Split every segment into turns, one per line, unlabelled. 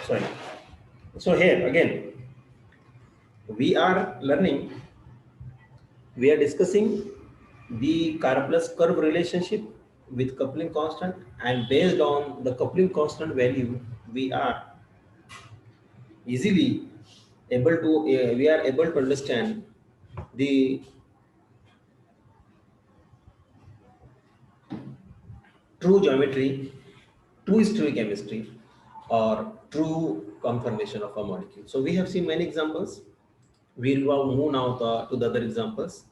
Sorry. So here again, we are learning, we are discussing the Karplus curve relationship with coupling constant, and based on the coupling constant value, we are easily able to we are able to understand the true geometry, true stereochemistry, or true conformation of a molecule. So we have seen many examples. We'll move now to the other examples.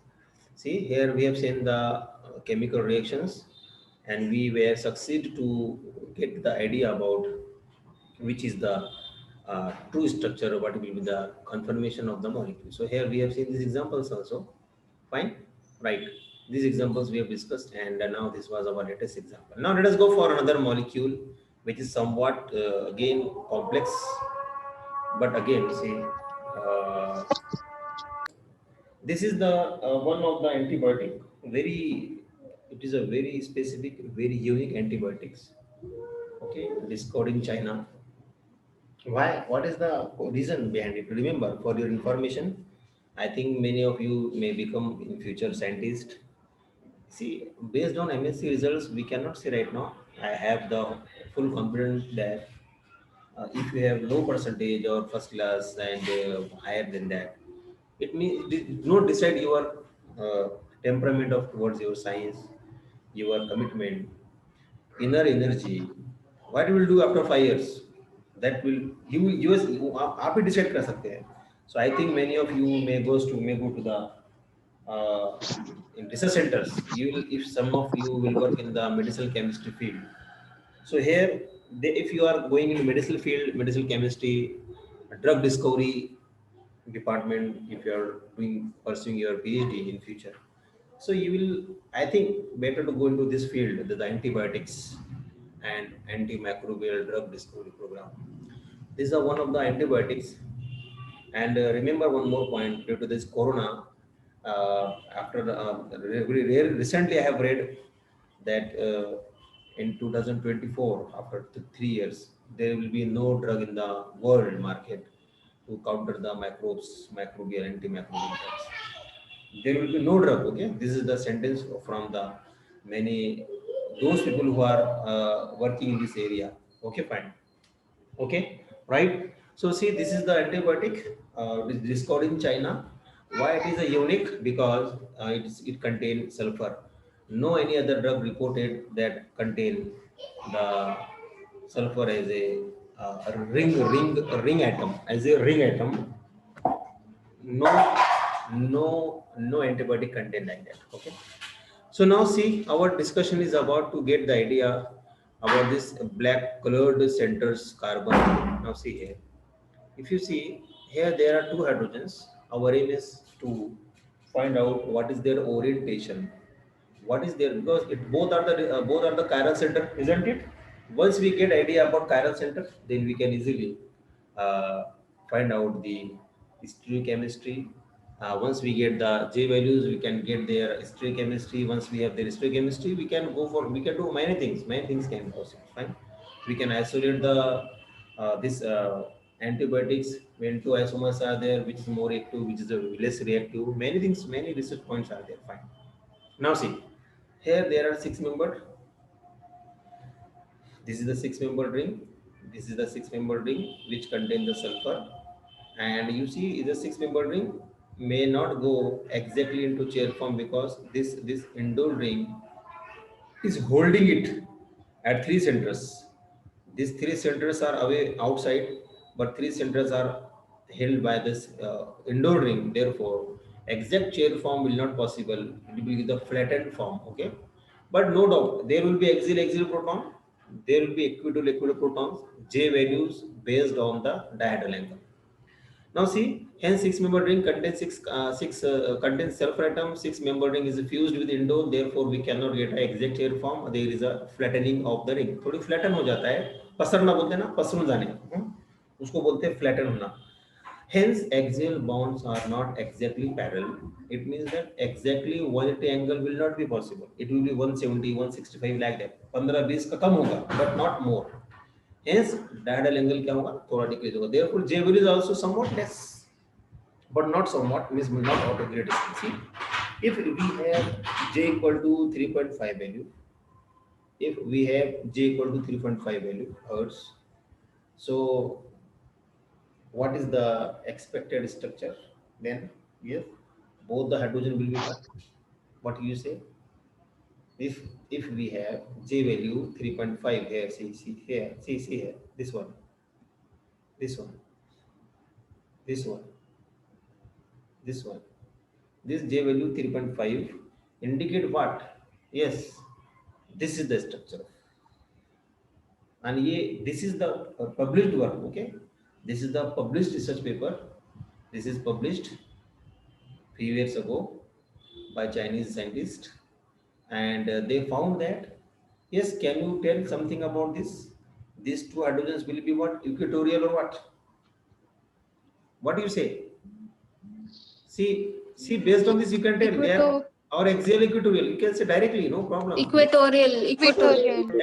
See, here we have seen the chemical reactions, and we were succeed to get the idea about which is the true structure, what will be the conformation of the molecule. So here we have seen these examples also. Fine, right? These examples we have discussed, and now this was our latest example. Now let us go for another molecule, which is somewhat again complex, but again, see, this is the one of the antibiotic. Very, it is a very specific, very unique antibiotics. Okay, discovered in China. Why? What is the reason behind it? Remember, for your information, I think many of you may become in future scientist. See, based on MSc results, we cannot say right now. I have the full confidence that if you have low percentage or first class and higher than that, it means it do not decide your uh, temperament of towards your science, your commitment, inner energy. What you will do after 5 years? That will you आप ही decide कर सकते हैं. So I think many of you may go to the in research centers. You will, if some of you will work in the medicinal chemistry field. So here, if you are going in medicinal field, medicinal chemistry, drug discovery department, if you are doing pursuing your PhD in future, so you will, I think, better to go into this field, the antibiotics and antimicrobial drug discovery program. These are one of the antibiotics. And remember one more point, due to this corona, recently I have read that in 2024, after 3 years, there will be no drug in the world market to counter the microbes, microbial, antimicrobial drugs. There will be no drug. Okay, this is the sentence from the many those people who are working in this area. Okay, fine. Okay, right. So see, this is the antibiotic discovered in China. Why it is a unique? Because it contains sulfur. No any other drug reported that contain the sulfur as a ring atom, as a ring atom. No, no antibiotic contain like that. Okay. So now see, our discussion is about to get the idea about this black colored centers carbon. Now see here. If you see here, there are two hydrogens. Our aim is to find out what is their orientation. What is there, because it both are the chiral center, isn't it? Once we get idea about chiral center, then we can easily uh, find out the stereochemistry. Once we get the J values, we can get their stereochemistry. Once we have their stereochemistry, we can do many things. Many things can be possible. Fine. We can isolate the this antibiotics when two isomers are there, which is more active, which is less reactive. Many things, many research points are there. Fine. Now see, here there are six membered. This is the six-membered ring. This is the six-membered ring which contain the sulfur. And you see the six-membered ring may not go exactly into chair form because this indole ring is holding it at three centers. These three centers are away outside, but three centers are held by this indoor ring. Therefore, exact chair form will not possible. It will be the flattened form. Okay, but no doubt there will be axial proton. There will be equilateral protons. J values based on the dihedral angle. Now see, hence six-membered ring contains contains sulfur atom. Six-membered ring is fused with indole. Therefore, we cannot get an exact chair form. There is a flattening of the ring. थोड़ी flatten हो जाता है. पसरना बोलते हैं ना, पसरून जाने. उसको बोलते हैं flatten होना. Hence, axial bonds are not exactly parallel. It means that exactly 180 angle will not be possible. It will be 170, 165 like that. 15-20 का कम होगा, but not more. Hence diagonal angle क्या होगा, थोड़ा decrease होगा. Therefore J value is also somewhat less, but not somewhat, means not auto great distance. See, if we have J equal to 3.5 value, if we have J equal to 3.5 value hertz, so what is the expected structure? Then yes, both the hydrogen will be what? What you say? If if we have J value 3.5 here, see here, see here, this one, this one, this one, this J value 3.5 indicate what? Yes, this is the structure, and this is the published work. Okay, this is the published research paper. This is published few years ago by Chinese scientists, and they found that yes, can you tell something about this? These two hydrogens will be what, equatorial or what? What do you say? See, based on this you can tell they are
Equator,
or axial equatorial. You can say directly, no problem.
equatorial, equatorial.
Equatorial.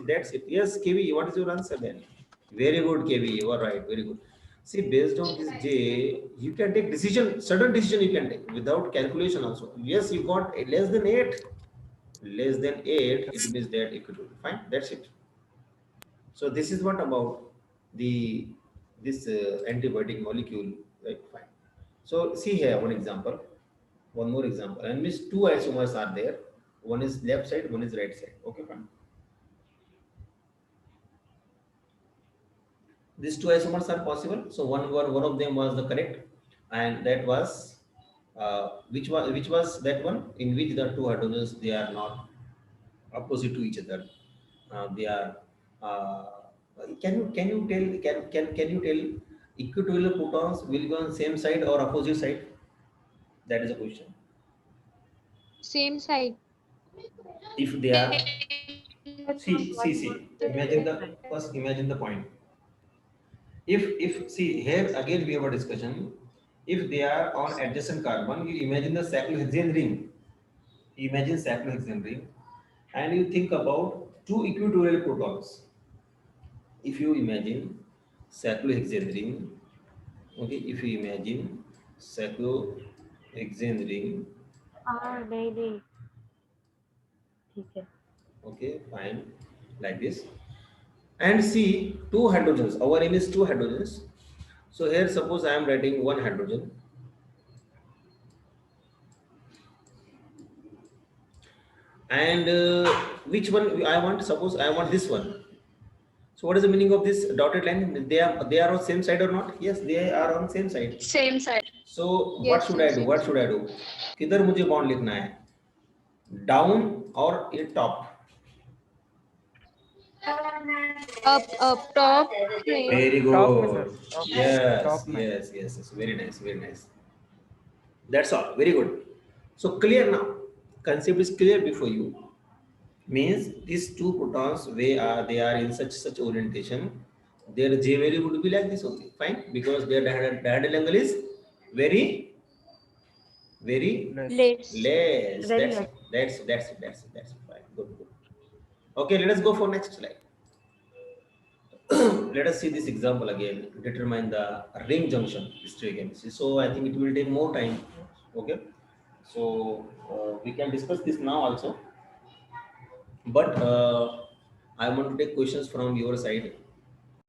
That's it. Yes, KV, what is your answer then? Very good, KV. You are right. Very good. See, based on this J, you can take decision, sudden decision you can take without calculation also. Yes, you got less than 8. Less than 8, it means that equatorial. Fine, that's it. So this is what about the this antibiotic molecule, right? Fine. So see here one example, one more example, and means two isomers are there. One is left side, one is right side. Okay, fine. These two isomers are possible. So one of them was the correct, and that was which was that one in which the two hydrogens they are not opposite to each other. They are. Uh, can you tell can you tell equatorial protons will be on same side or opposite side? That is a question.
Same side.
If they are, see. Imagine
Same
the
side.
first. Imagine the point. If see here again we have a discussion. If they are on adjacent carbon, you imagine the cyclohexane ring. Imagine cyclohexane ring, and you think about two equatorial protons. If you imagine cyclohexane ring, okay, if you imagine cyclohexane ring,
हाँ नहीं नहीं ठीक है.
okay, fine, like this, and see two hydrogens, our aim is two hydrogens. So here suppose I am writing one hydrogen, and which one I want, suppose I want this one. So what is the meaning of this dotted line? They are on same side or not? Yes, they are on same side.
Same side.
So what
Yes,
should I
yes,
do?
yes.
What should I do? किधर मुझे bond लिखना है? Down or a top?
Up, top. नहीं.
Very
top में sir,
good.
Top
Yes,
top में.
yes. Very nice, very nice. That's all. Very good. So clear now. Concept is clear before you. Means these two protons, they are in such orientation. Their J value would be like this only. Fine, because their diagonal angle is very
Less.
Less.
less.
Very
That's
less.
it. That's it. Fine. Good. Okay, let us go for next slide. Let us see this example again. Determine the ring junction stereochemistry. So I think it will take more time. Okay, so we can discuss this now also, but I want to take questions from your side.